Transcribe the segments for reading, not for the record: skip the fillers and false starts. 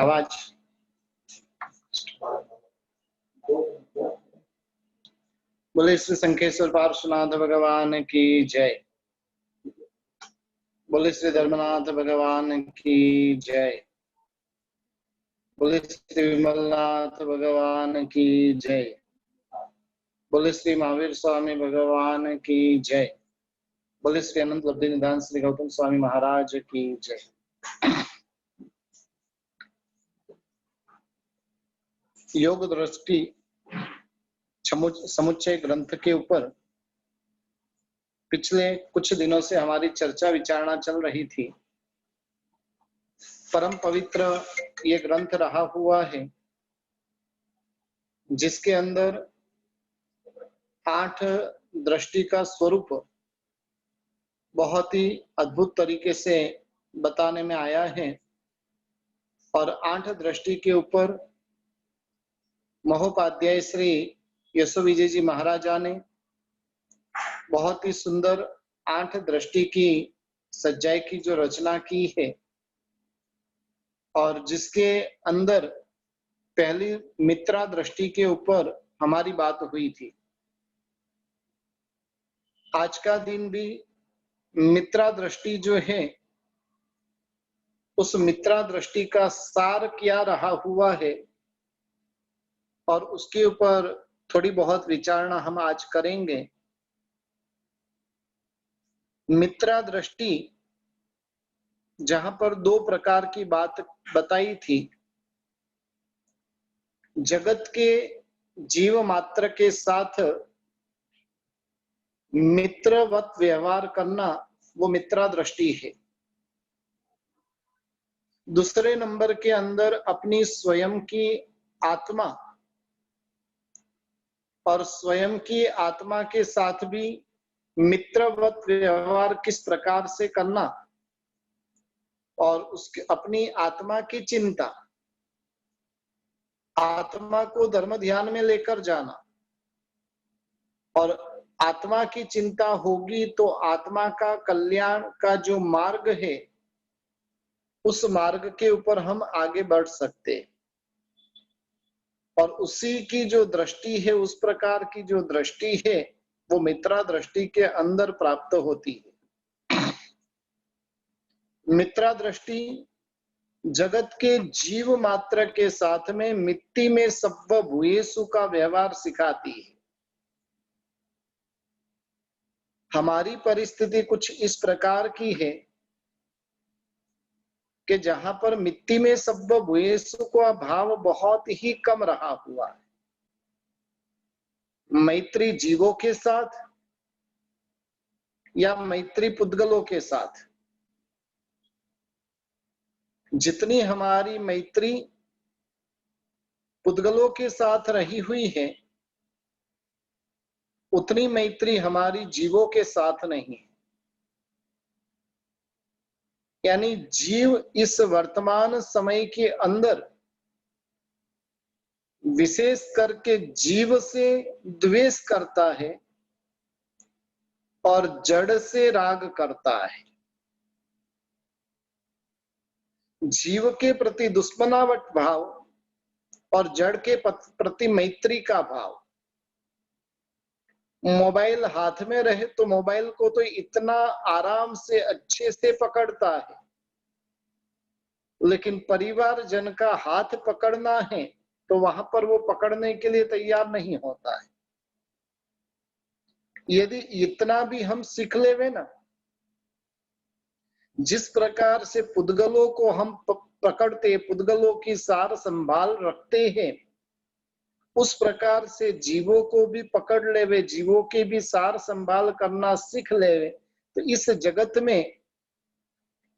आवाज। बोले श्री शंखेश्वर पार्श्वनाथ भगवान की जय। बोले श्री धर्मनाथ भगवान की जय। बोले श्री विमलनाथ भगवान की जय। बोले श्री महावीर स्वामी भगवान की जय। बोले श्री अनंत लब्धि निधान श्री गौतम स्वामी महाराज की जय। योग दृष्टि समुच्चय ग्रंथ के ऊपर पिछले कुछ दिनों से हमारी चर्चा विचारणा चल रही थी। परम पवित्र ये ग्रंथ रहा हुआ है, जिसके अंदर 8 दृष्टि का स्वरूप बहुत ही अद्भुत तरीके से बताने में आया है। और 8 दृष्टि के ऊपर महोपाध्याय श्री यशो विजय जी महाराजा ने बहुत ही सुंदर 8 दृष्टि की सज्जाई की जो रचना की है, और जिसके अंदर पहली मित्रा दृष्टि के ऊपर हमारी बात हुई थी। आज का दिन भी मित्रा दृष्टि जो है, उस मित्रा दृष्टि का सार क्या रहा हुआ है, और उसके ऊपर थोड़ी बहुत विचारणा हम आज करेंगे। मित्रा दृष्टि जहां पर 2 प्रकार की बात बताई थी। जगत के जीव मात्र के साथ मित्रवत व्यवहार करना, वो मित्रा दृष्टि है। दूसरे नंबर के अंदर अपनी स्वयं की आत्मा और स्वयं की आत्मा के साथ भी मित्रवत व्यवहार किस प्रकार से करना, और उसके अपनी आत्मा की चिंता, आत्मा को धर्म ध्यान में लेकर जाना। और आत्मा की चिंता होगी तो आत्मा का कल्याण का जो मार्ग है, उस मार्ग के ऊपर हम आगे बढ़ सकते। और उसी की जो दृष्टि है, उस प्रकार की जो दृष्टि है, वो मित्रा दृष्टि के अंदर प्राप्त होती है। मित्रा दृष्टि जगत के जीव मात्र के साथ में मिट्टी में सब्ब भूयेसु का व्यवहार सिखाती है। हमारी परिस्थिति कुछ इस प्रकार की है कि जहां पर मिट्टी में सब्ब भूयेसु का भाव बहुत ही कम रहा हुआ है। मैत्री जीवों के साथ या मैत्री पुद्गलों के साथ, जितनी हमारी मैत्री पुद्गलों के साथ रही हुई है, उतनी मैत्री हमारी जीवों के साथ नहीं है। यानी जीव इस वर्तमान समय के अंदर विशेष करके जीव से द्वेष करता है और जड़ से राग करता है। जीव के प्रति दुश्मनावट भाव और जड़ के प्रति मैत्री का भाव। मोबाइल हाथ में रहे तो मोबाइल को तो इतना आराम से अच्छे से पकड़ता है, लेकिन परिवार जन का हाथ पकड़ना है तो वहां पर वो पकड़ने के लिए तैयार नहीं होता है। यदि इतना भी हम सीख लेवे ना, जिस प्रकार से पुद्गलों को हम पकड़ते, पुद्गलों की सार संभाल रखते हैं, उस प्रकार से जीवों को भी पकड़ लेवे, जीवों के भी सार संभाल करना सीख लेवे, तो इस जगत में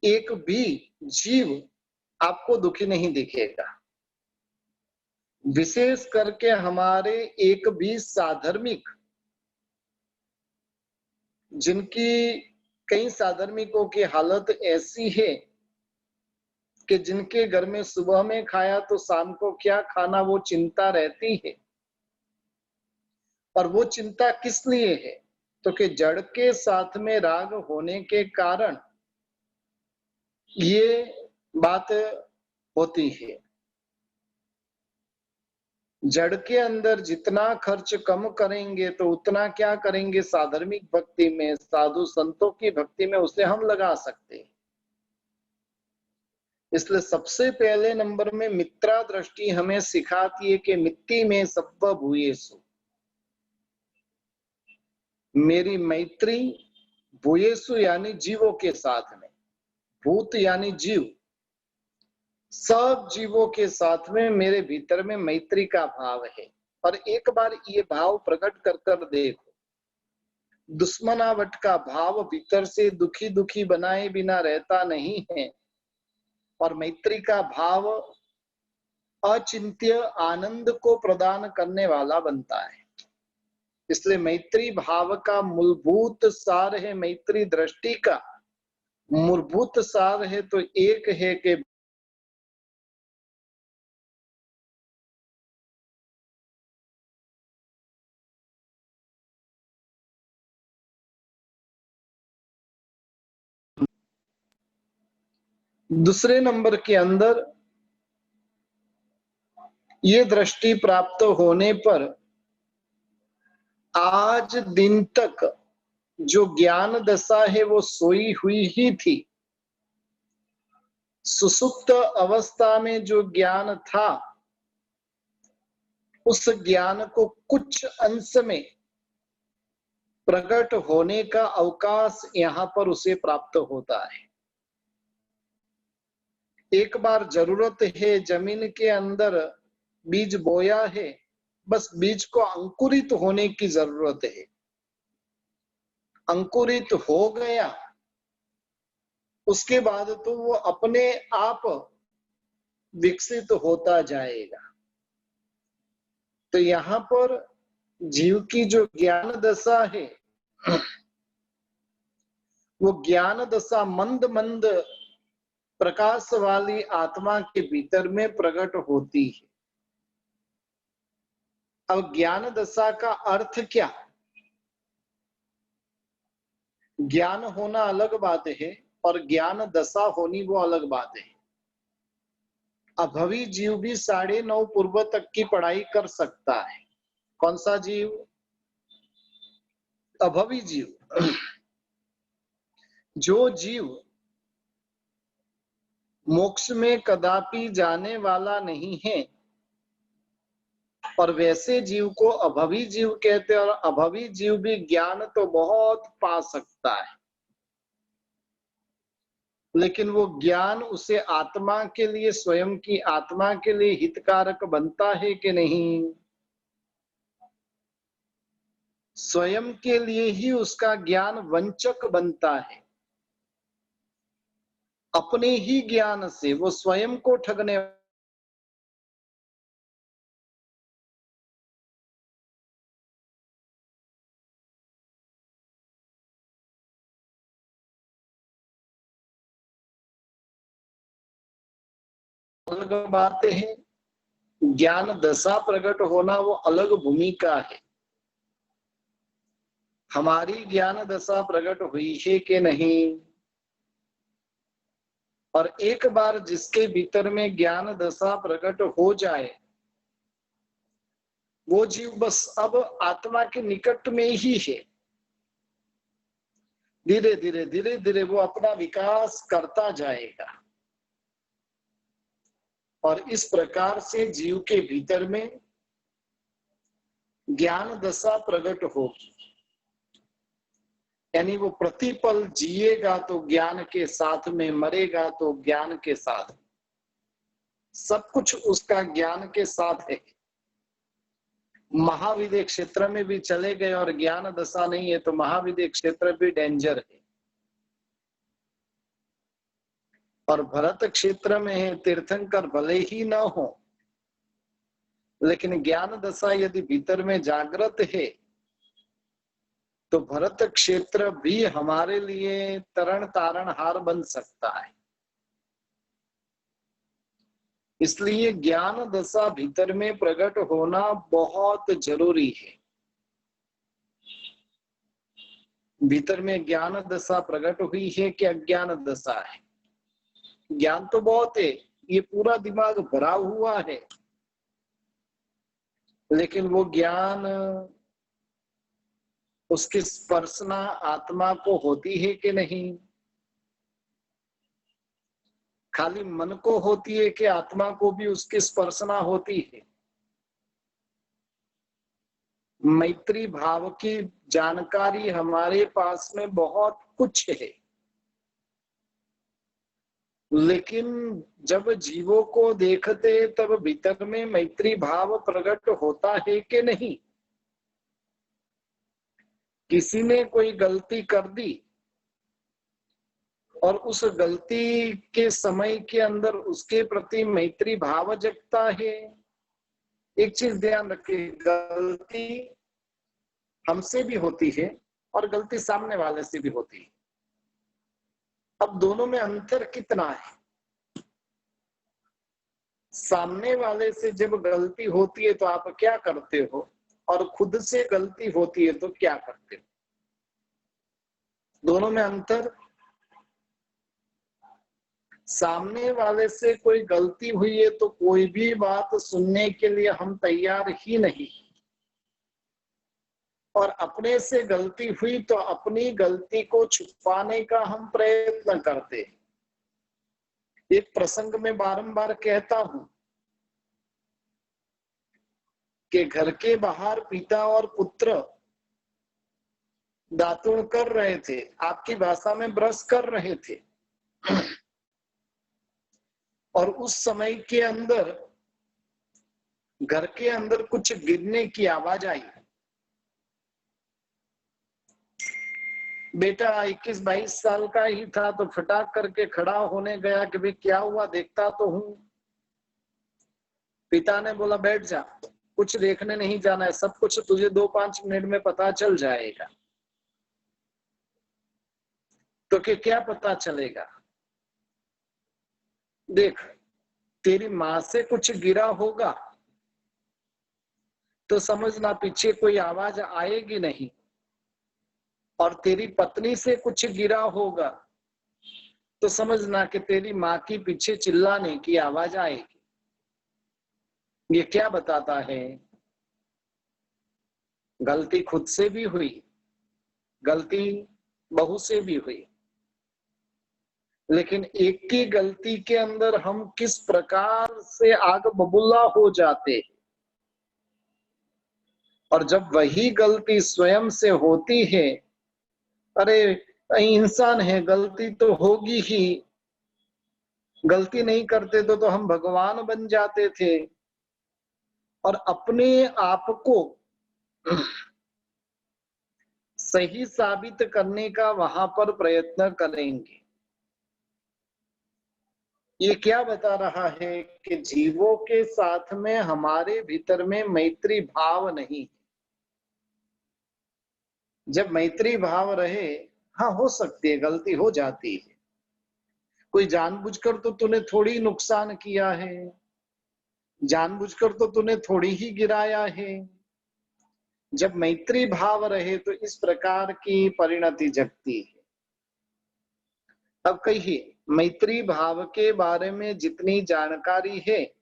एक भी जीव आपको दुखी नहीं दिखेगा। विशेष करके हमारे एक भी साधर्मिक, जिनकी कई साधर्मिकों की हालत ऐसी है कि जिनके घर में सुबह में खाया तो शाम को क्या खाना, वो चिंता रहती है। और वो चिंता किस लिए है? तो कि जड़ के साथ में राग होने के कारण ये बात होती है। जड़ के अंदर जितना खर्च कम करेंगे तो उतना क्या करेंगे, साधर्मिक भक्ति में, साधु संतों की भक्ति में उसे हम लगा सकते हैं। इसलिए सबसे पहले नंबर में मित्रा दृष्टि हमें सिखाती है कि मिट्टी में सब्ब भूयेसु, मेरी मैत्री भूयेसु यानी जीवों के साथ में, भूत यानी जीव, सब जीवों के साथ में मेरे भीतर में मैत्री का भाव है। और एक बार ये भाव प्रकट कर कर देखो, दुश्मनावट का भाव भीतर से दुखी दुखी बनाए बिना रहता नहीं है, और मैत्री का भाव अचिंत्य आनंद को प्रदान करने वाला बनता है। इसलिए मैत्री भाव का मूलभूत सार है, मैत्री दृष्टि का मूलभूत सार है तो एक है कि दूसरे नंबर के अंदर ये दृष्टि प्राप्त होने पर आज दिन तक जो ज्ञान दशा है वो सोई हुई ही थी। सुसुप्त अवस्था में जो ज्ञान था उस ज्ञान को कुछ अंश में प्रकट होने का अवकाश यहाँ पर उसे प्राप्त होता है। एक बार जरूरत है, जमीन के अंदर बीज बोया है, बस बीज को अंकुरित होने की जरूरत है। अंकुरित हो गया, उसके बाद तो वो अपने आप विकसित होता जाएगा। तो यहाँ पर जीव की जो ज्ञान दशा है वो ज्ञान दशा मंद मंद प्रकाश वाली आत्मा के भीतर में प्रकट होती है। अब ज्ञान दशा का अर्थ क्या? ज्ञान होना अलग बात है और ज्ञान दशा होनी वो अलग बात है। अभवी जीव भी 9.5 पूर्व तक की पढ़ाई कर सकता है। कौन सा जीव? अभवी जीव। जो जीव मोक्ष में कदापि जाने वाला नहीं है और वैसे जीव को अभवी जीव कहते हैं। और अभवी जीव भी ज्ञान तो बहुत पा सकता है, लेकिन वो ज्ञान उसे आत्मा के लिए, स्वयं की आत्मा के लिए हितकारक बनता है कि नहीं? स्वयं के लिए ही उसका ज्ञान वंचक बनता है। अपने ही ज्ञान से वो स्वयं को ठगने अलग बात है, ज्ञान दशा प्रकट होना वो अलग भूमिका है। हमारी ज्ञान दशा प्रकट हुई है कि नहीं? और एक बार जिसके भीतर में ज्ञान दशा प्रकट हो जाए वो जीव बस अब आत्मा के निकट में ही है। धीरे धीरे धीरे धीरे वो अपना विकास करता जाएगा और इस प्रकार से जीव के भीतर में ज्ञान दशा प्रकट होगी। यानी वो प्रतिपल जिएगा तो ज्ञान के साथ में, मरेगा तो ज्ञान के साथ, सब कुछ उसका ज्ञान के साथ है। महाविद्य क्षेत्र में भी चले गए और ज्ञान दशा नहीं है तो महाविद्य क्षेत्र भी डेंजर है। और भरत क्षेत्र में है, तीर्थंकर भले ही न हो, लेकिन ज्ञान दशा यदि भीतर में जागृत है तो भरत क्षेत्र भी हमारे लिए तरण तारणहार बन सकता है। इसलिए ज्ञान दशा भीतर में प्रकट होना बहुत जरूरी है। भीतर में ज्ञान दशा प्रकट हुई है कि अज्ञान दशा है? ज्ञान तो बहुत है, ये पूरा दिमाग भरा हुआ है, लेकिन वो ज्ञान, उसकी स्पर्शना आत्मा को होती है कि नहीं? खाली मन को होती है कि आत्मा को भी उसकी स्पर्शना होती है? मैत्री भाव की जानकारी हमारे पास में बहुत कुछ है, लेकिन जब जीवों को देखते तब भीतर में मैत्री भाव प्रकट होता है कि नहीं? किसी ने कोई गलती कर दी और उस गलती के समय के अंदर उसके प्रति मैत्री भाव जगता है। एक चीज ध्यान रखिए, गलती हमसे भी होती है और गलती सामने वाले से भी होती है। अब दोनों में अंतर कितना है? सामने वाले से जब गलती होती है तो आप क्या करते हो, और खुद से गलती होती है तो क्या करते हो? दोनों में अंतर। सामने वाले से कोई गलती हुई है तो कोई भी बात सुनने के लिए हम तैयार ही नहीं, और अपने से गलती हुई तो अपनी गलती को छुपाने का हम प्रयत्न करते। एक प्रसंग में बारंबार कहता हूं कि घर के बाहर पिता और पुत्र दातुन कर रहे थे, आपकी भाषा में ब्रश कर रहे थे, और उस समय के अंदर घर के अंदर कुछ गिरने की आवाज आई। बेटा 21-22 साल का ही था तो फटाक करके खड़ा होने गया कि भाई क्या हुआ, देखता तो हूं। पिता ने बोला बैठ जा, कुछ देखने नहीं जाना है, सब कुछ तुझे 2-5 मिनट में पता चल जाएगा। तो क्या पता चलेगा? देख, तेरी माँ से कुछ गिरा होगा तो समझना पीछे कोई आवाज आएगी नहीं, और तेरी पत्नी से कुछ गिरा होगा तो समझना कि तेरी माँ की पीछे चिल्लाने की आवाज आएगी। ये क्या बताता है? गलती खुद से भी हुई, गलती बहू से भी हुई, लेकिन एक की गलती के अंदर हम किस प्रकार से आग बबूला हो जाते, और जब वही गलती स्वयं से होती है, अरे इंसान है, गलती तो होगी ही, गलती नहीं करते तो हम भगवान बन जाते थे, और अपने आप को सही साबित करने का वहां पर प्रयत्न करेंगे। ये क्या बता रहा है कि जीवों के साथ में हमारे भीतर में मैत्री भाव नहीं। जब मैत्री भाव रहे, हाँ हो सकती है, गलती हो जाती है, कोई जानबूझकर तो तूने थोड़ी नुकसान किया है, जानबूझकर तो तूने थोड़ी ही गिराया है। जब मैत्री भाव रहे तो इस प्रकार की परिणति जगती है। अब कहिए, मैत्री भाव के बारे में जितनी जानकारी है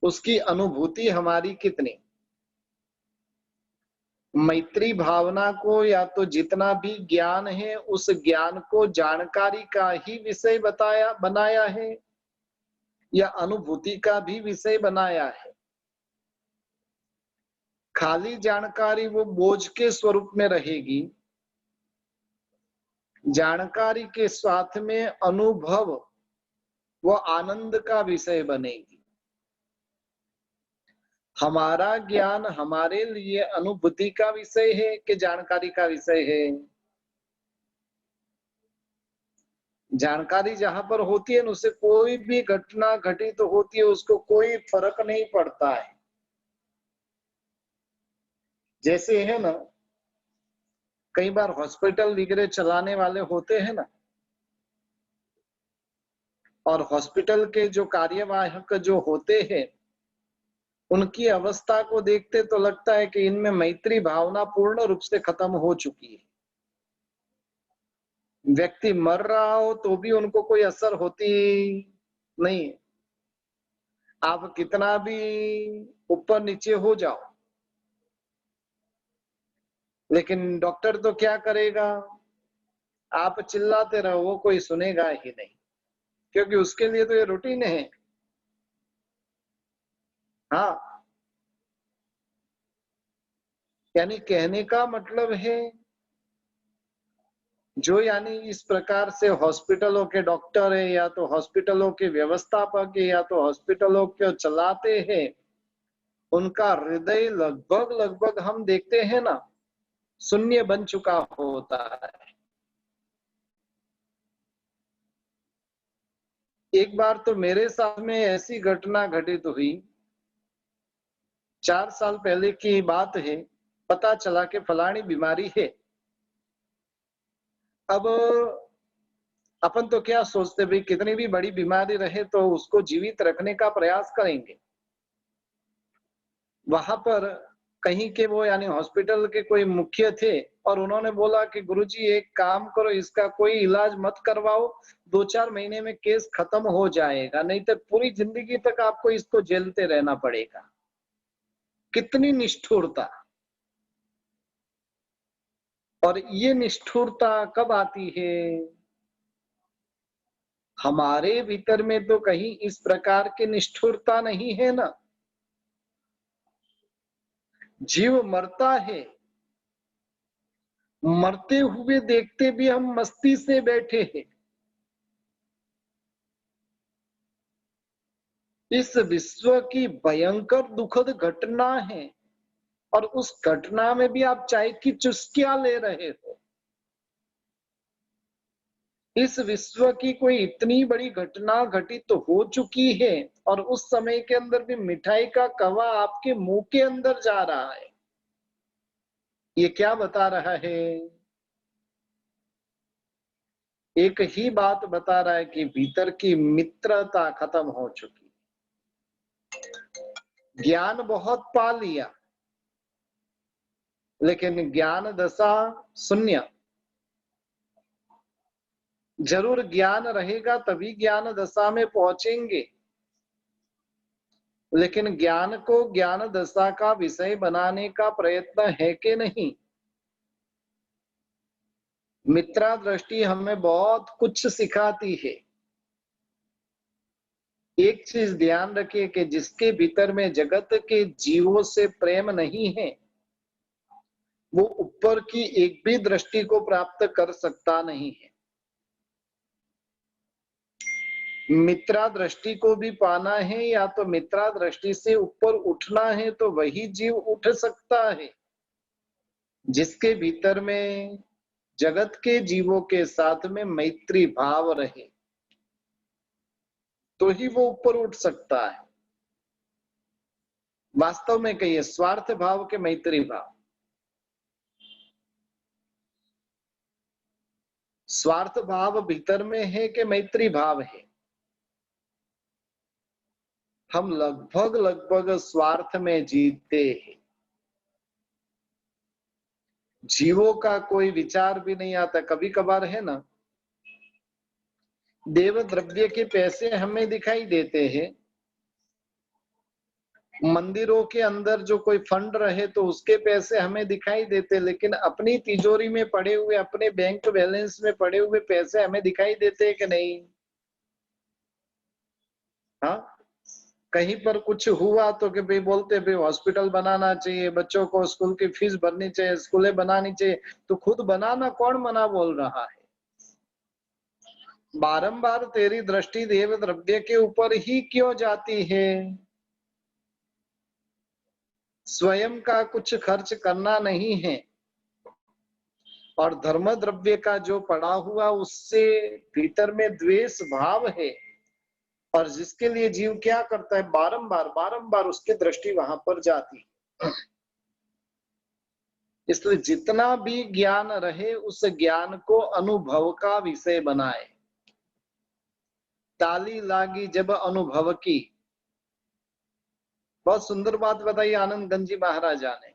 उसकी अनुभूति हमारी कितनी? मैत्री भावना को या तो जितना भी ज्ञान है उस ज्ञान को जानकारी का ही विषय बनाया है, या अनुभूति का भी विषय बनाया है? खाली जानकारी वो बोझ के स्वरूप में रहेगी, जानकारी के साथ में अनुभव वो आनंद का विषय बनेगी। हमारा ज्ञान हमारे लिए अनुभूति का विषय है कि जानकारी का विषय है? जानकारी जहां पर होती है, उससे कोई भी घटना घटित तो होती है, उसको कोई फर्क नहीं पड़ता है। जैसे है ना, कई बार हॉस्पिटल वगैरह चलाने वाले होते हैं ना, और हॉस्पिटल के जो कार्यवाहक जो होते हैं, उनकी अवस्था को देखते तो लगता है कि इनमें मैत्री भावना पूर्ण रूप से खत्म हो चुकी है। व्यक्ति मर रहा हो तो भी उनको कोई असर होती नहीं। आप कितना भी ऊपर नीचे हो जाओ, लेकिन डॉक्टर तो क्या करेगा? आप चिल्लाते रहो, वो कोई सुनेगा ही नहीं, क्योंकि उसके लिए तो ये रूटीन है। हाँ, यानी कहने का मतलब है, जो यानी इस प्रकार से हॉस्पिटलों के डॉक्टर है, या तो हॉस्पिटलों के व्यवस्थापक है, या तो हॉस्पिटलों को चलाते हैं, उनका हृदय लगभग लगभग हम देखते हैं ना, शून्य बन चुका होता है। एक बार तो मेरे साथ में ऐसी घटना घटित हुई, 4 साल पहले की बात है। पता चला कि फलानी बीमारी है। अब अपन तो क्या सोचते, भाई कितनी भी बड़ी बीमारी रहे तो उसको जीवित रखने का प्रयास करेंगे। वहां पर कहीं के वो यानी हॉस्पिटल के कोई मुख्य थे, और उन्होंने बोला कि गुरुजी एक काम करो, इसका कोई इलाज मत करवाओ, 2-4 महीने में केस खत्म हो जाएगा, नहीं तो पूरी जिंदगी तक आपको इसको झेलते रहना पड़ेगा। कितनी निष्ठुरता! और ये निष्ठुरता कब आती है? हमारे भीतर में तो कहीं इस प्रकार की निष्ठुरता नहीं है ना। जीव मरता है, मरते हुए देखते भी हम मस्ती से बैठे हैं। इस विश्व की भयंकर दुखद घटना है, और उस घटना में भी आप चाय की चुस्कियां ले रहे हो। इस विश्व की कोई इतनी बड़ी घटना घटित तो हो चुकी है, और उस समय के अंदर भी मिठाई का कवा आपके मुंह के अंदर जा रहा है। ये क्या बता रहा है? एक ही बात बता रहा है कि भीतर की मित्रता खत्म हो चुकी। ज्ञान बहुत पा लिया, लेकिन ज्ञान दशा शून्य। जरूर ज्ञान रहेगा तभी ज्ञान दशा में पहुंचेंगे, लेकिन ज्ञान को ज्ञान दशा का विषय बनाने का प्रयत्न है कि नहीं? मित्रा दृष्टि हमें बहुत कुछ सिखाती है। एक चीज ध्यान रखिए कि जिसके भीतर में जगत के जीवों से प्रेम नहीं है, वो ऊपर की एक भी दृष्टि को प्राप्त कर सकता नहीं है। मित्रा दृष्टि को भी पाना है, या तो मित्रा दृष्टि से ऊपर उठना है, तो वही जीव उठ सकता है जिसके भीतर में जगत के जीवों के साथ में मैत्री भाव रहे, तो ही वो ऊपर उठ सकता है। वास्तव में कहिए, स्वार्थ भाव के मैत्री भाव? स्वार्थ भाव भीतर में है कि मैत्री भाव है? हम लगभग लगभग स्वार्थ में जीते हैं। जीवों का कोई विचार भी नहीं आता। कभी कभार है ना, देव द्रव्य के पैसे हमें दिखाई देते हैं, मंदिरों के अंदर जो कोई फंड रहे तो उसके पैसे हमें दिखाई देते, लेकिन अपनी तिजोरी में पड़े हुए, अपने बैंक बैलेंस में पड़े हुए पैसे हमें दिखाई देते हैं कि नहीं? हाँ, कहीं पर कुछ हुआ तो कि भाई बोलते भाई हॉस्पिटल बनाना चाहिए, बच्चों को स्कूल की फीस भरनी चाहिए, स्कूलें बनानी चाहिए, तो खुद बनाना कौन मना बोल रहा है? बारंबार तेरी दृष्टि देव द्रव्य के ऊपर ही क्यों जाती है? स्वयं का कुछ खर्च करना नहीं है, और धर्म द्रव्य का जो पड़ा हुआ उससे भीतर में द्वेष भाव है, और जिसके लिए जीव क्या करता है, बारंबार बारंबार उसकी दृष्टि वहां पर जाती। इसलिए जितना भी ज्ञान रहे उस ज्ञान को अनुभव का विषय बनाए। ताली लागी जब अनुभव की, बहुत सुंदर बात बताई आनंद गंजी महाराजा ने।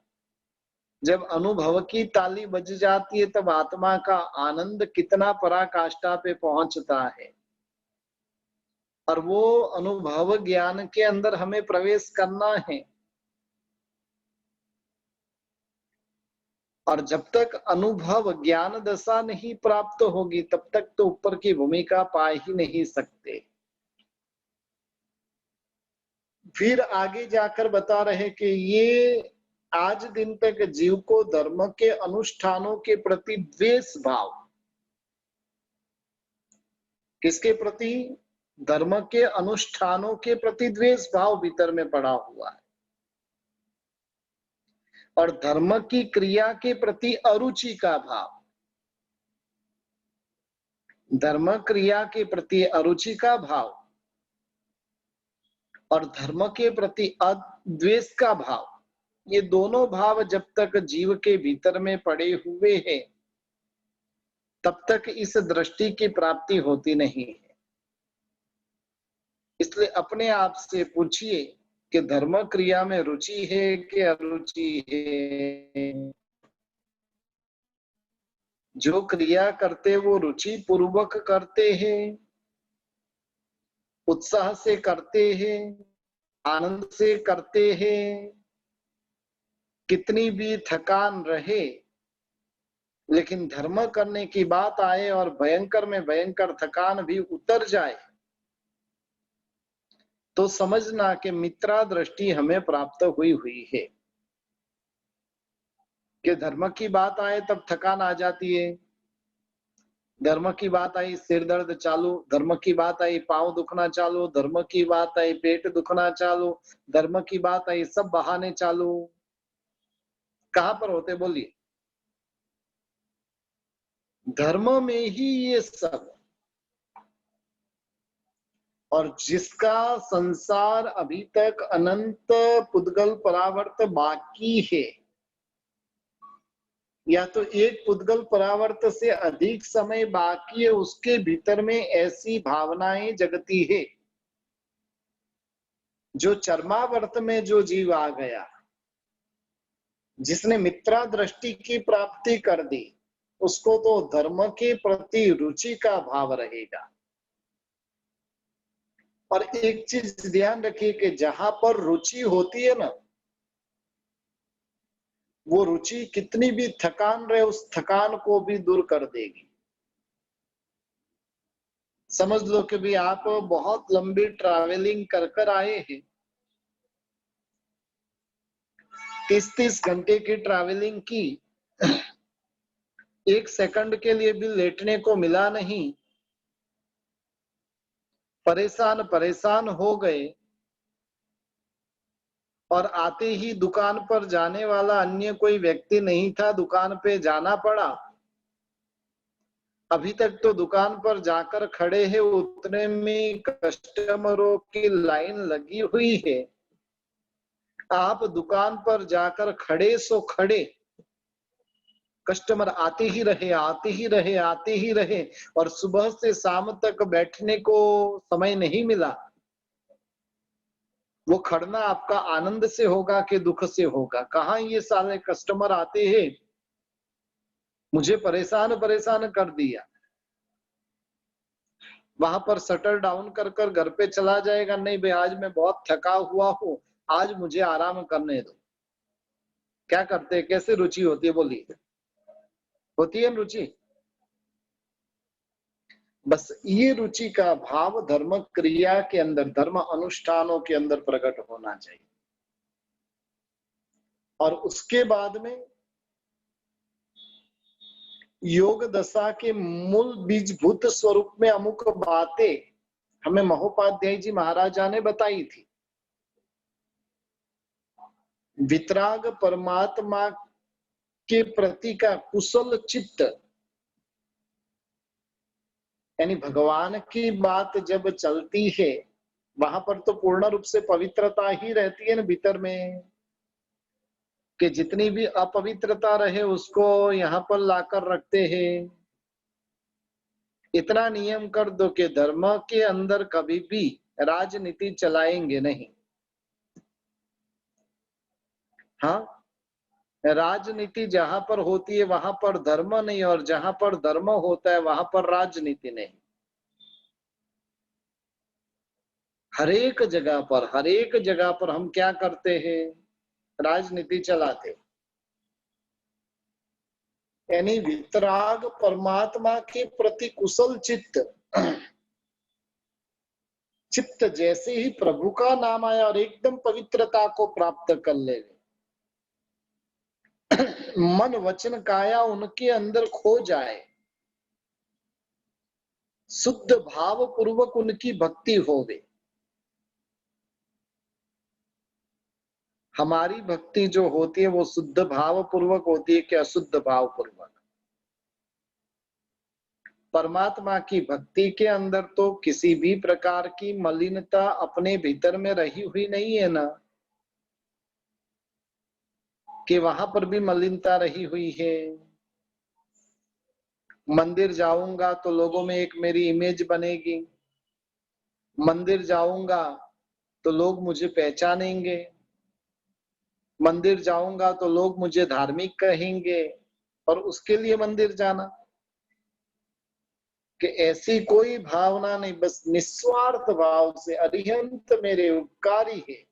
जब अनुभव की ताली बज जाती है तब आत्मा का आनंद कितना पराकाष्ठा पे पहुंचता है। और वो अनुभव ज्ञान के अंदर हमें प्रवेश करना है। और जब तक अनुभव ज्ञान दशा नहीं प्राप्त होगी तब तक तो ऊपर की भूमिका पा ही नहीं सकते। फिर आगे जाकर बता रहे कि ये आज दिन तक जीव को धर्म के अनुष्ठानों के प्रति द्वेष भाव, किसके प्रति? धर्म के अनुष्ठानों के प्रति द्वेष भाव भीतर में पड़ा हुआ है, और धर्म की क्रिया के प्रति अरुचि का भाव, धर्म क्रिया के प्रति अरुचि का भाव और धर्म के प्रति द्वेष का भाव, ये दोनों भाव जब तक जीव के भीतर में पड़े हुए हैं तब तक इस दृष्टि की प्राप्ति होती नहीं है। इसलिए अपने आप से पूछिए कि धर्म क्रिया में रुचि है कि अरुचि है। जो क्रिया करते वो रुचि पूर्वक करते हैं, उत्साह से करते हैं, आनंद से करते हैं, कितनी भी थकान रहे, लेकिन धर्म करने की बात आए और भयंकर में भयंकर थकान भी उतर जाए तो समझना कि मित्रा दृष्टि हमें प्राप्त हुई है। कि धर्म की बात आए तब थकान आ जाती है, धर्म की बात आई सिर दर्द चालू, धर्म की बात आई पांव दुखना चालू, धर्म की बात आई पेट दुखना चालू, धर्म की बात आई सब बहाने चालू। कहां पर होते बोलिए? धर्म में ही ये सब। और जिसका संसार अभी तक अनंत पुद्गल परावर्त बाकी है, या तो एक पुद्गल परावर्त से अधिक समय बाकी है, उसके भीतर में ऐसी भावनाएं जगती है। जो चरमावर्त में जो जीव आ गया, जिसने मित्रा दृष्टि की प्राप्ति कर दी, उसको तो धर्म के प्रति रुचि का भाव रहेगा। और एक चीज ध्यान रखिए कि जहां पर रुचि होती है ना, वो रुचि कितनी भी थकान रहे उस थकान को भी दूर कर देगी। समझ लो कि भी आप बहुत लंबी ट्रैवलिंग कर कर आए हैं, 30-30 घंटे की ट्रैवलिंग की, एक सेकंड के लिए भी लेटने को मिला नहीं, परेशान परेशान हो गए, और आते ही दुकान पर जाने वाला अन्य कोई व्यक्ति नहीं था, दुकान पे जाना पड़ा। अभी तक तो दुकान पर जाकर खड़े हैं, उतने में कस्टमरों की लाइन लगी हुई है। आप दुकान पर जाकर खड़े सो खड़े, कस्टमर आते ही रहे आते ही रहे आते ही रहे, और सुबह से शाम तक बैठने को समय नहीं मिला। वो खड़ना आपका आनंद से होगा कि दुख से होगा? कहाँ ये साले कस्टमर आते हैं, मुझे परेशान परेशान कर दिया। वहां पर शटर डाउन कर कर घर पे चला जाएगा, नहीं भाई आज मैं बहुत थका हुआ हूं, आज मुझे आराम करने दो। क्या करते हैं? कैसे रुचि होती है बोलिए? होती है रुचि? बस ये रुचि का भाव धर्म क्रिया के अंदर, धर्म अनुष्ठानों के अंदर प्रकट होना चाहिए। और उसके बाद में योग दशा के मूल बीजभूत स्वरूप में अमुक बातें हमें महोपाध्याय जी महाराजा ने बताई थी। वितराग परमात्मा के प्रति का कुशल चित्त, यानी भगवान की बात जब चलती है वहां पर तो पूर्ण रूप से पवित्रता ही रहती है ना भीतर में, कि जितनी भी अपवित्रता रहे उसको यहाँ पर लाकर रखते हैं। इतना नियम कर दो कि धर्म के अंदर कभी भी राजनीति चलाएंगे नहीं। हाँ, राजनीति जहां पर होती है वहां पर धर्म नहीं, और जहां पर धर्म होता है वहां पर राजनीति नहीं। हर एक जगह पर हम क्या करते हैं? राजनीति चलाते, यानी वितराग परमात्मा के प्रति कुशल चित्त जैसे ही प्रभु का नाम आया और एकदम पवित्रता को प्राप्त कर ले, मन वचन काया उनके अंदर खो जाए, शुद्ध भाव पूर्वक उनकी भक्ति होवे। हमारी भक्ति जो होती है वो शुद्ध भाव पूर्वक होती है कि अशुद्ध भाव पूर्वक? परमात्मा की भक्ति के अंदर तो किसी भी प्रकार की मलिनता अपने भीतर में रही हुई नहीं है ना, कि वहां पर भी मलिनता रही हुई है। मंदिर जाऊंगा तो लोगों में एक मेरी इमेज बनेगी, मंदिर जाऊंगा तो लोग मुझे पहचानेंगे, मंदिर जाऊंगा तो लोग मुझे धार्मिक कहेंगे, और उसके लिए मंदिर जाना। कि ऐसी कोई भावना नहीं, बस निस्वार्थ भाव से अरिहंत मेरे उपकारी है,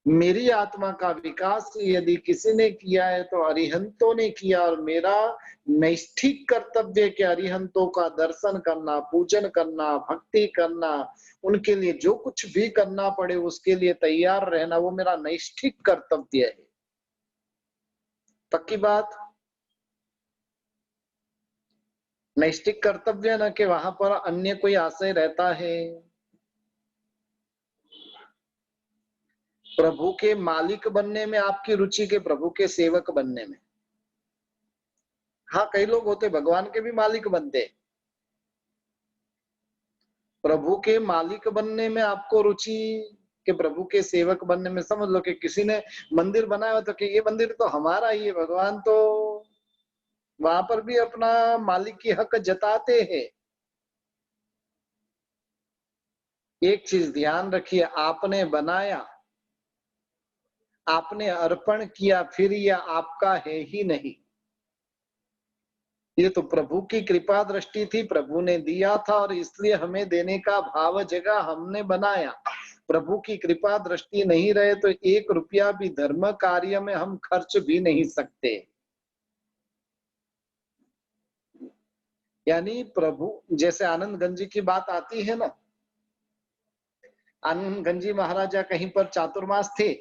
मेरी आत्मा का विकास यदि किसी ने किया है तो अरिहंतों ने किया, और मेरा नैष्ठिक कर्तव्य के अरिहंतों का दर्शन करना, पूजन करना, भक्ति करना, उनके लिए जो कुछ भी करना पड़े उसके लिए तैयार रहना, वो मेरा नैष्ठिक कर्तव्य है। पक्की बात? नैष्ठिक कर्तव्य न कि वहां पर अन्य कोई आशय रहता है। प्रभु के मालिक बनने में आपकी रुचि के प्रभु के सेवक बनने में? हाँ, कई लोग होते भगवान के भी मालिक बनते, प्रभु के मालिक बनने में आपको रुचि कि प्रभु के सेवक बनने में? समझ लो कि किसी ने मंदिर बनाया तो कि ये मंदिर तो हमारा ही है, भगवान तो वहां पर भी अपना मालिक की हक जताते हैं। एक चीज ध्यान रखिए, आपने बनाया, आपने अर्पण किया, फिर यह आपका है ही नहीं। ये तो प्रभु की कृपा दृष्टि थी, प्रभु ने दिया था और इसलिए हमें देने का भाव जगह, हमने बनाया। प्रभु की कृपा दृष्टि नहीं रहे तो 1 रुपया भी धर्म कार्य में हम खर्च भी नहीं सकते। यानी प्रभु, जैसे आनंद गंज जी की बात आती है ना, आनंद गंज जी महाराजा कहीं पर चातुर्मास थे,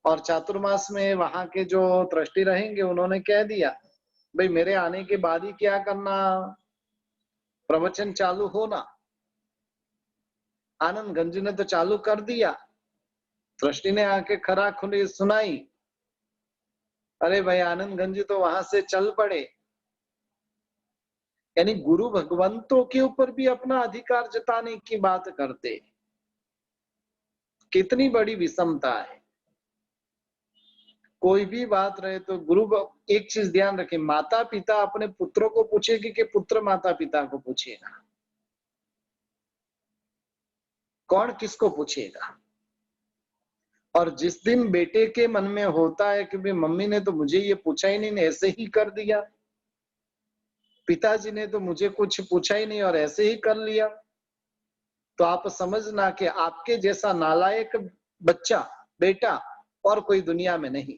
और चातुर्मास में वहां के जो ट्रस्टी रहेंगे उन्होंने कह दिया, भाई मेरे आने के बाद ही क्या करना, प्रवचन चालू होना। आनंद गंज जी ने तो चालू कर दिया, ट्रस्टी ने आके खरा खुली सुनाई, अरे भाई आनंद गंज जी तो वहां से चल पड़े। यानी गुरु भगवंतों के ऊपर भी अपना अधिकार जताने की बात करते, कितनी बड़ी विषमता है। कोई भी बात रहे तो एक चीज ध्यान रखें, माता पिता अपने पुत्रों को पूछेगी कि पुत्र माता पिता को पूछेगा? कौन किसको पूछेगा? और जिस दिन बेटे के मन में होता है कि भाई मम्मी ने तो मुझे ये पूछा ही नहीं, ऐसे ही कर दिया, पिताजी ने तो मुझे कुछ पूछा ही नहीं और ऐसे ही कर लिया, तो आप समझना कि आपके जैसा नालायक बच्चा, बेटा और कोई दुनिया में नहीं।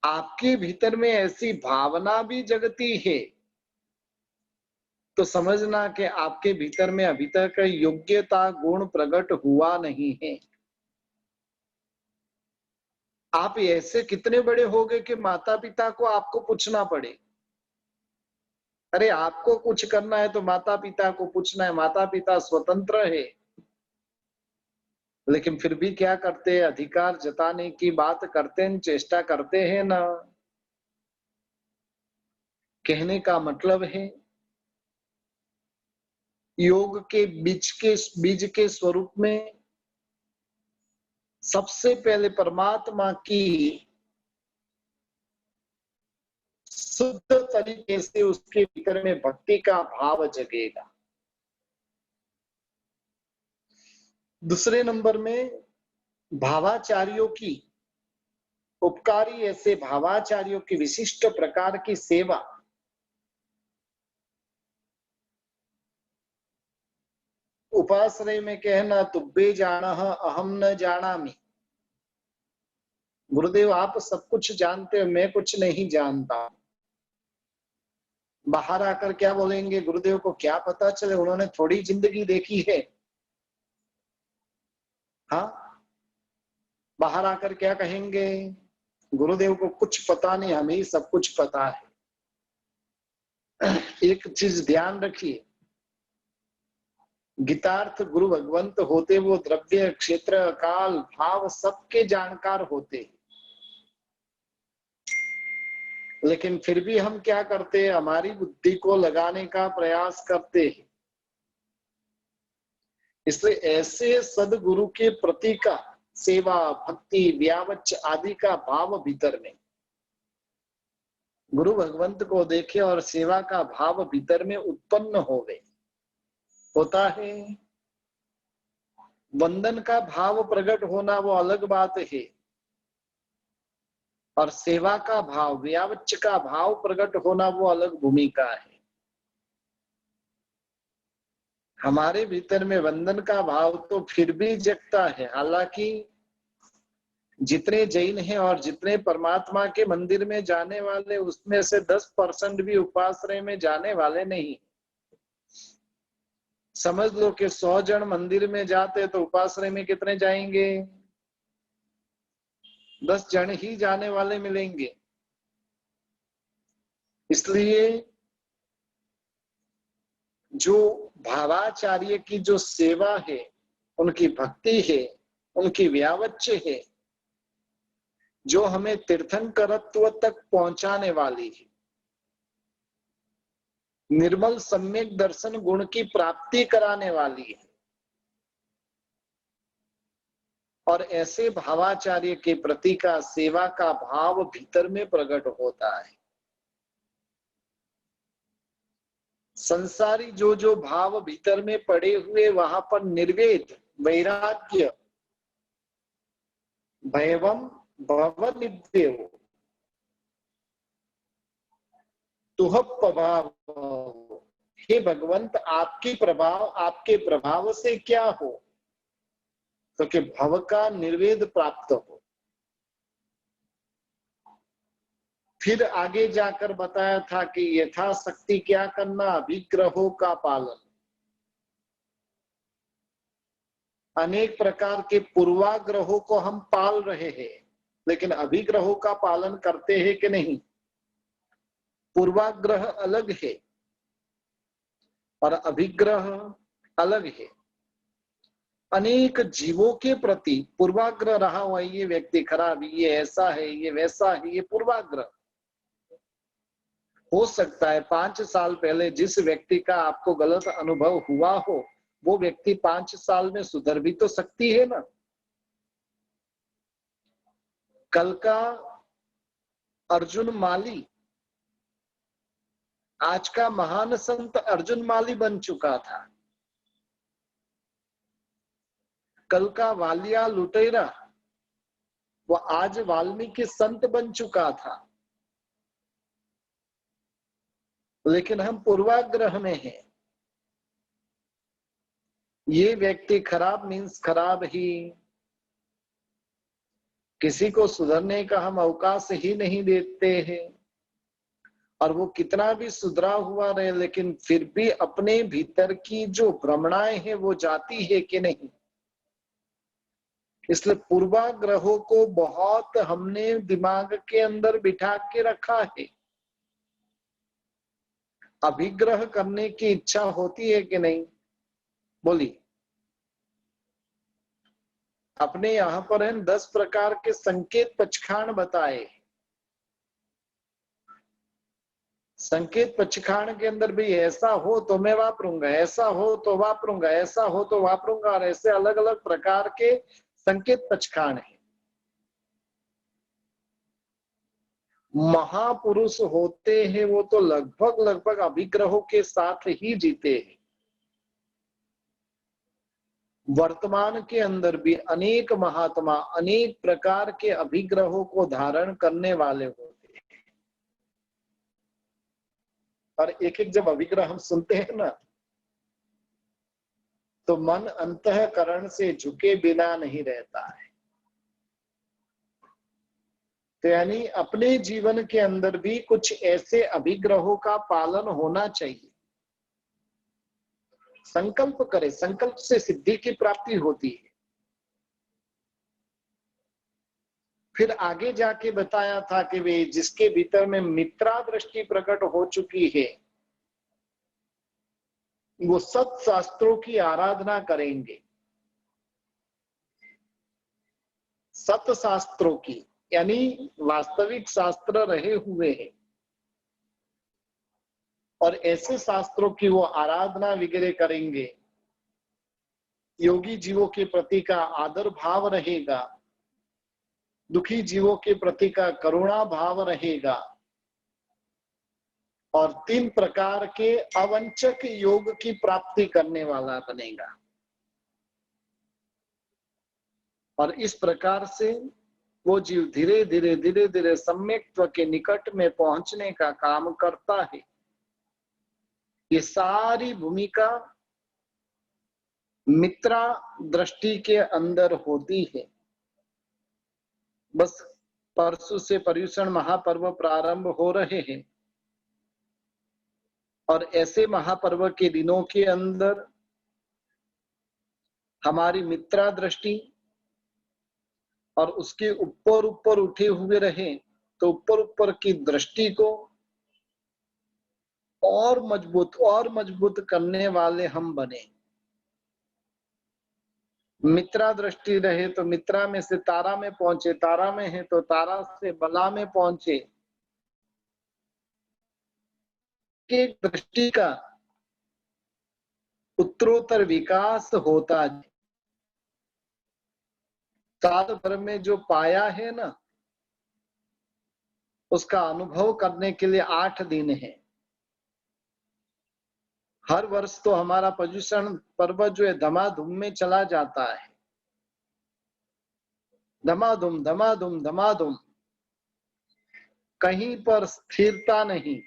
आपके भीतर में ऐसी भावना भी जगती है तो समझना कि आपके भीतर में अभी तक योग्यता गुण प्रकट हुआ नहीं है। आप ऐसे कितने बड़े हो गए कि माता पिता को आपको पूछना पड़े? अरे आपको कुछ करना है तो माता पिता को पूछना है, माता पिता स्वतंत्र है। लेकिन फिर भी क्या करते हैं, अधिकार जताने की बात करते हैं, चेष्टा करते हैं ना। कहने का मतलब है योग के बीज के स्वरूप में सबसे पहले परमात्मा की शुद्ध तरीके से उसके भीतर में भक्ति का भाव जगेगा। दूसरे नंबर में भावाचार्यों की, उपकारी ऐसे भावाचार्यों की विशिष्ट प्रकार की सेवा, उपाश्रय में कहना तुब्बे जानह अहम न जानामि। गुरुदेव आप सब कुछ जानते हो, मैं कुछ नहीं जानता। बाहर आकर क्या बोलेंगे, गुरुदेव को क्या पता चले, उन्होंने थोड़ी जिंदगी देखी है। हाँ, बाहर आकर क्या कहेंगे, गुरुदेव को कुछ पता नहीं, हमें ही सब कुछ पता है। एक चीज ध्यान रखिए, गीतार्थ गुरु भगवंत होते वो द्रव्य क्षेत्र काल भाव सबके जानकार होते, लेकिन फिर भी हम क्या करते हैं, हमारी बुद्धि को लगाने का प्रयास करते हैं। इसलिए ऐसे सदगुरु के प्रति का सेवा भक्ति व्यावच आदि का भाव भीतर में, गुरु भगवंत को देखे और सेवा का भाव भीतर में उत्पन्न होवे, होता है। वंदन का भाव प्रकट होना वो अलग बात है, और सेवा का भाव व्यावच का भाव प्रकट होना वो अलग भूमिका है। हमारे भीतर में वंदन का भाव तो फिर भी जगता है, हालांकि जितने जैन हैं और जितने परमात्मा के मंदिर में जाने वाले, उसमें से 10% भी उपाश्रय में जाने वाले नहीं। समझ लो कि 100 जन मंदिर में जाते तो उपाश्रय में कितने जाएंगे, 10 जन ही जाने वाले मिलेंगे। इसलिए जो भावाचार्य की जो सेवा है, उनकी भक्ति है, उनकी व्यावच्य है, जो हमें तीर्थंकरत्व तक पहुंचाने वाली है, निर्मल सम्यक दर्शन गुण की प्राप्ति कराने वाली है। और ऐसे भावाचार्य के प्रति का सेवा का भाव भीतर में प्रकट होता है। संसारी जो जो भाव भीतर में पड़े हुए, वहां पर निर्वेद वैराग्य भयवम भव निदेव तुह प्रभाव, हे भगवंत आपकी प्रभाव, आपके प्रभाव से क्या हो, तो कि भव का निर्वेद प्राप्त हो। फिर आगे जाकर बताया था कि यथाशक्ति क्या करना, अभिग्रहों का पालन। अनेक प्रकार के पूर्वाग्रहों को हम पाल रहे हैं, लेकिन अभिग्रहों का पालन करते हैं कि नहीं। पूर्वाग्रह अलग है और अभिग्रह अलग है। अनेक जीवों के प्रति पूर्वाग्रह रहा हुआ, ये व्यक्ति खराब, ये ऐसा है, ये वैसा है, ये पूर्वाग्रह हो सकता है 5 साल पहले जिस व्यक्ति का आपको गलत अनुभव हुआ हो, वो व्यक्ति 5 साल में सुधर भी तो सकती है ना। कल का अर्जुन माली आज का महान संत अर्जुन माली बन चुका था। कल का वालिया लुटेरा वो आज वाल्मीकि संत बन चुका था, लेकिन हम पूर्वाग्रह में हैं। ये व्यक्ति खराब मीन्स खराब ही, किसी को सुधरने का हम अवकाश ही नहीं देते हैं। और वो कितना भी सुधरा हुआ रहे, लेकिन फिर भी अपने भीतर की जो भ्रमणाएं हैं वो जाती है कि नहीं। इसलिए पूर्वाग्रहों को बहुत हमने दिमाग के अंदर बिठा के रखा है। अभिग्रह करने की इच्छा होती है कि नहीं, बोलिए। अपने यहाँ पर है 10 प्रकार के संकेत पचखान बताए। संकेत पचखान के अंदर भी ऐसा हो तो मैं वापरूंगा, ऐसा हो तो वापरूंगा, ऐसा हो तो वापरूंगा, और ऐसे अलग अलग प्रकार के संकेत पचखान है। महापुरुष होते हैं वो तो लगभग लगभग अभिग्रहों के साथ ही जीते हैं। वर्तमान के अंदर भी अनेक महात्मा अनेक प्रकार के अभिग्रहों को धारण करने वाले होते हैं। और एक एक जब अभिग्रह हम सुनते हैं ना, तो मन अंतःकरण से झुके बिना नहीं रहता है। तो यानी अपने जीवन के अंदर भी कुछ ऐसे अभिग्रहों का पालन होना चाहिए। संकल्प करे, संकल्प से सिद्धि की प्राप्ति होती है। फिर आगे जाके बताया था कि वे जिसके भीतर में मित्रा दृष्टि प्रकट हो चुकी है, वो सत शास्त्रों की आराधना करेंगे। सत शास्त्रों की यानी वास्तविक शास्त्र रहे हुए हैं, और ऐसे शास्त्रों की वो आराधना वगैरह करेंगे। योगी जीवों के प्रति का आदर भाव रहेगा, दुखी जीवों के प्रति का करुणा भाव रहेगा, और 3 प्रकार के अवंचक योग की प्राप्ति करने वाला बनेगा। और इस प्रकार से वो जीव धीरे धीरे सम्यक्त्व के निकट में पहुंचने का काम करता है। ये सारी भूमिका मित्रा दृष्टि के अंदर होती है। बस परसों से पर्युषण महापर्व प्रारंभ हो रहे हैं, और ऐसे महापर्व के दिनों के अंदर हमारी मित्रा दृष्टि और उसके ऊपर ऊपर उठे हुए रहे, तो ऊपर ऊपर की दृष्टि को और मजबूत करने वाले हम बने। मित्रा दृष्टि रहे तो मित्रा में से तारा में पहुंचे, तारा में है तो तारा से बला में पहुंचे। के दृष्टि का उत्तरोत्तर विकास होता है। साल भर में जो पाया है ना, उसका अनुभव करने के लिए 8 दिन है। हर वर्ष तो हमारा पर्युषण पर्व जो है धमाधूम में चला जाता है, धमाधूम धमाधूम धमाधूम, कहीं पर स्थिरता नहीं।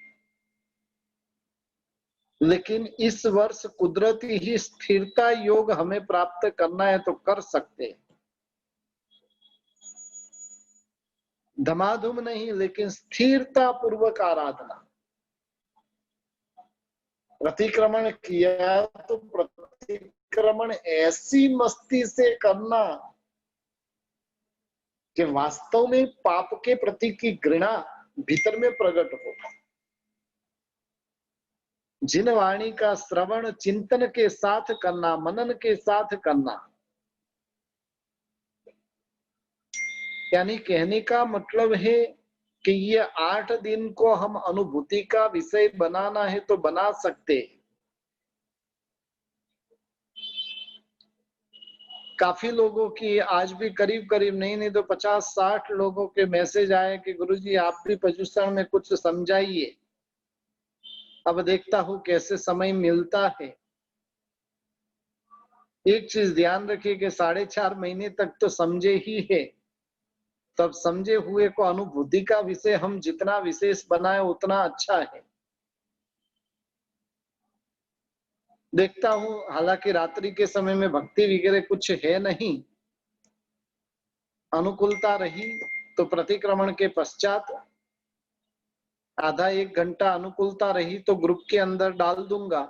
लेकिन इस वर्ष कुदरती ही स्थिरता योग हमें प्राप्त करना है तो कर सकते हैं। धमाधूम नहीं, लेकिन स्थिरता पूर्वक आराधना। प्रतिक्रमण किया तो प्रतिक्रमण ऐसी मस्ती से करना कि वास्तव में पाप के प्रति की घृणा भीतर में प्रकट हो। जिन वाणी का श्रवण चिंतन के साथ करना, मनन के साथ करना, यानी कहने का मतलब है कि ये 8 दिन को हम अनुभूति का विषय बनाना है तो बना सकते। काफी लोगों की आज भी करीब नहीं तो 50-60 लोगों के मैसेज आए कि गुरुजी आप भी पर्युषण में कुछ समझाइए। अब देखता हूं कैसे समय मिलता है। एक चीज ध्यान रखिए कि 4.5 महीने तक तो समझे ही है। तब समझे हुए को अनुभूति का विषय हम जितना विशेष बनाए उतना अच्छा है। देखता हूं, हालांकि रात्रि के समय में भक्ति वगैरह कुछ है नहीं, अनुकूलता रही तो प्रतिक्रमण के पश्चात आधा 1 घंटा अनुकूलता रही तो ग्रुप के अंदर डाल दूंगा।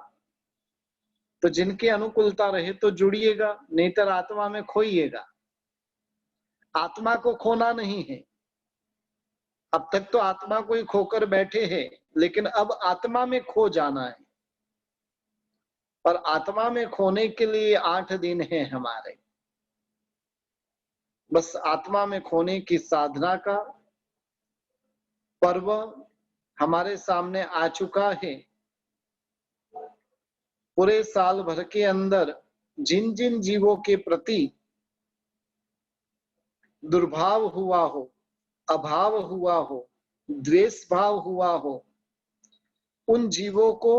तो जिनकी अनुकूलता रहे तो जुड़िएगा, नहीं तो आत्मा में खोइएगा। आत्मा को खोना नहीं है। अब तक तो आत्मा को ही खोकर बैठे हैं, लेकिन अब आत्मा में खो जाना है। और आत्मा में खोने के लिए 8 दिन है हमारे। बस आत्मा में खोने की साधना का पर्व हमारे सामने आ चुका है। पूरे साल भर के अंदर जिन जिन जीवों के प्रति दुर्भाव हुआ हो, अभाव हुआ हो, द्वेष भाव हुआ हो, उन जीवों को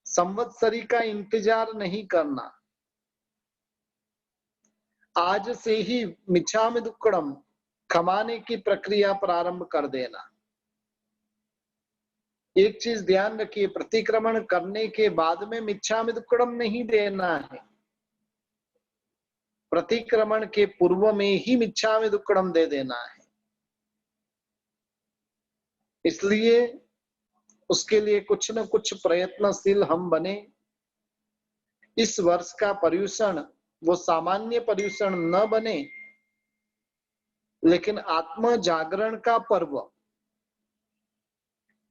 संवत्सरी का इंतजार नहीं करना। आज से ही मिच्छामि दुक्कडम कमाने की प्रक्रिया प्रारंभ कर देना। एक चीज ध्यान रखिए, प्रतिक्रमण करने के बाद में मिच्छामि दुक्कडम नहीं देना है। प्रतिक्रमण के पूर्व में ही मिच्छामि दुक्कडम दे देना है। इसलिए उसके लिए कुछ न कुछ प्रयत्नशील हम बने। इस वर्ष का पर्युषण वो सामान्य पर्युषण न बने, लेकिन आत्म जागरण का पर्व,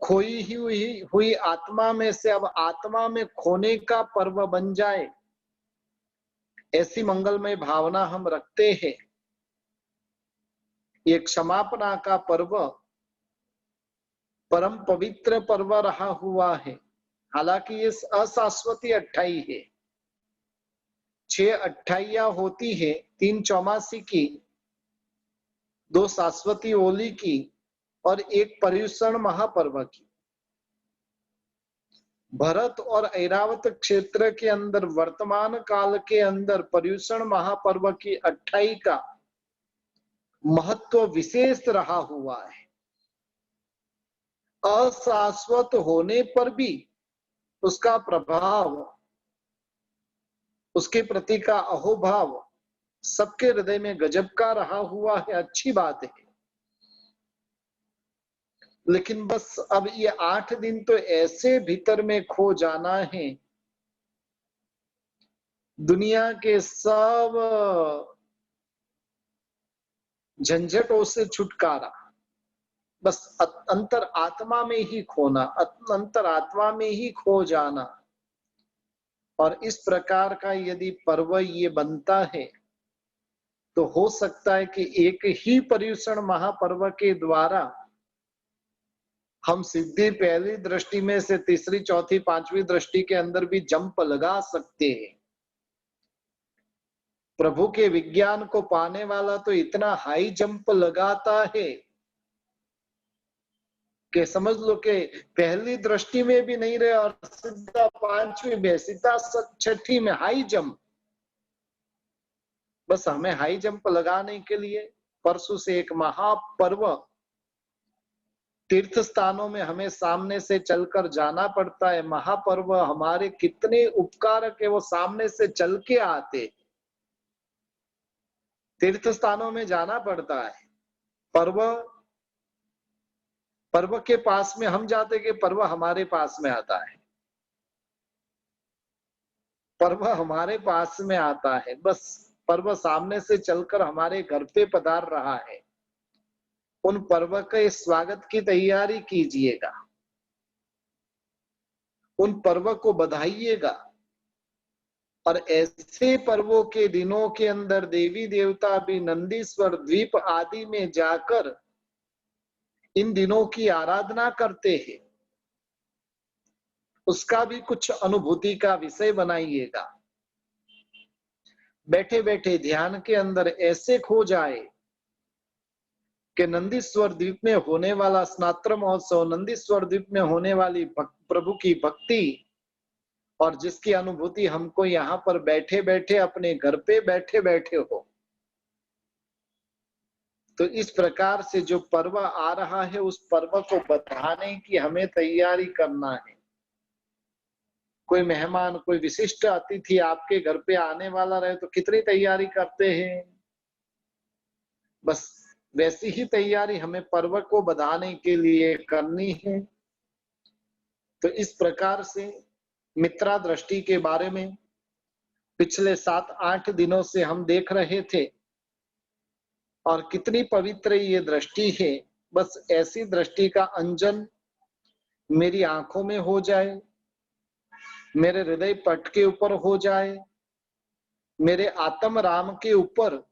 खोई हुई आत्मा में से अब आत्मा में खोने का पर्व बन जाए, ऐसी मंगलमय भावना हम रखते हैं। ये क्षमापना का पर्व परम पवित्र पर्व रहा हुआ है। हालांकि ये अशाश्वती 28 है। 6 28 होती है, 3 चौमासी की, 2 शाश्वती ओली की और 1 पर्युषण महापर्व की। भरत और ऐरावत क्षेत्र के अंदर वर्तमान काल के अंदर पर्युषण महापर्व की 28 का महत्व विशेष रहा हुआ है। अशाश्वत होने पर भी उसका प्रभाव, उसके प्रति का अहोभाव सबके हृदय में गजब का रहा हुआ है। अच्छी बात है, लेकिन बस अब ये 8 दिन तो ऐसे भीतर में खो जाना है, दुनिया के सब झंझटों से छुटकारा, बस अंतर आत्मा में ही खोना, अंतर आत्मा में ही खो जाना। और इस प्रकार का यदि पर्व ये बनता है तो हो सकता है कि एक ही पर्युषण महापर्व के द्वारा हम सिद्धि पहली दृष्टि में से तीसरी, चौथी, पांचवी दृष्टि के अंदर भी जंप लगा सकते हैं। प्रभु के विज्ञान को पाने वाला तो इतना हाई जंप लगाता है कि समझ लो कि पहली दृष्टि में भी नहीं रहे और सीधा पांचवी में, सीधा छठी में हाई जंप। बस हमें हाई जंप लगाने के लिए परसों से एक महापर्व तीर्थ स्थानों में हमें सामने से चलकर जाना पड़ता है। महापर्व हमारे कितने उपकारक है, वो सामने से चल के आते। तीर्थ स्थानों में जाना पड़ता है। पर्व के पास में हम जाते कि पर्व हमारे पास में आता है। पर्व हमारे पास में आता है, बस पर्व सामने से चलकर हमारे घर पे पधार रहा है। उन पर्व के स्वागत की तैयारी कीजिएगा, उन पर्व को बधाइएगा। और ऐसे पर्वों के दिनों के अंदर देवी देवता भी नंदीश्वर द्वीप आदि में जाकर इन दिनों की आराधना करते हैं। उसका भी कुछ अनुभूति का विषय बनाइएगा। बैठे बैठे ध्यान के अंदर ऐसे खो जाए कि नंदीश्वर द्वीप में होने वाला स्नात्र महोत्सव, नंदीश्वर द्वीप में होने वाली प्रभु की भक्ति और जिसकी अनुभूति हमको यहाँ पर बैठे बैठे, अपने घर पे बैठे बैठे हो। तो इस प्रकार से जो पर्व आ रहा है, उस पर्व को बधाने की हमें तैयारी करना है। कोई मेहमान, कोई विशिष्ट अतिथि आपके घर पे आने वाला रहे तो कितनी तैयारी करते हैं। बस वैसी ही तैयारी हमें पर्व को बधाने के लिए करनी है। तो इस प्रकार से मित्रा दृष्टि के बारे में पिछले 7-8 दिनों से हम देख रहे थे और कितनी पवित्र ये दृष्टि है। बस ऐसी दृष्टि का अंजन मेरी आंखों में हो जाए, मेरे हृदय पट के ऊपर हो जाए, मेरे आत्म राम के ऊपर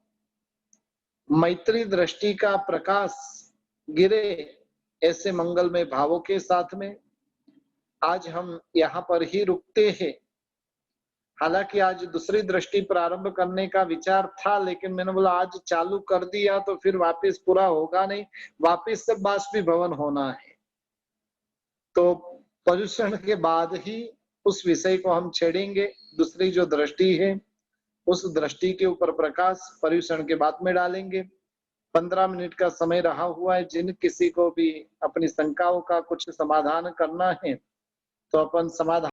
मैत्री दृष्टि का प्रकाश गिरे, ऐसे मंगलमय भावों के साथ में आज हम यहाँ पर ही रुकते हैं। हालांकि आज दूसरी दृष्टि प्रारंभ करने का विचार था, लेकिन मैंने बोला आज चालू कर दिया तो फिर वापस पूरा होगा नहीं, वापस से बाष्पीभवन होना है। तो पर्युषण के बाद ही उस विषय को हम छेड़ेंगे। दूसरी जो दृष्टि है उस दृष्टि के ऊपर प्रकाश पर्युषण के बाद में डालेंगे। 15 मिनट का समय रहा हुआ है। जिन किसी को भी अपनी शंकाओं का कुछ समाधान करना है तो अपन समाधान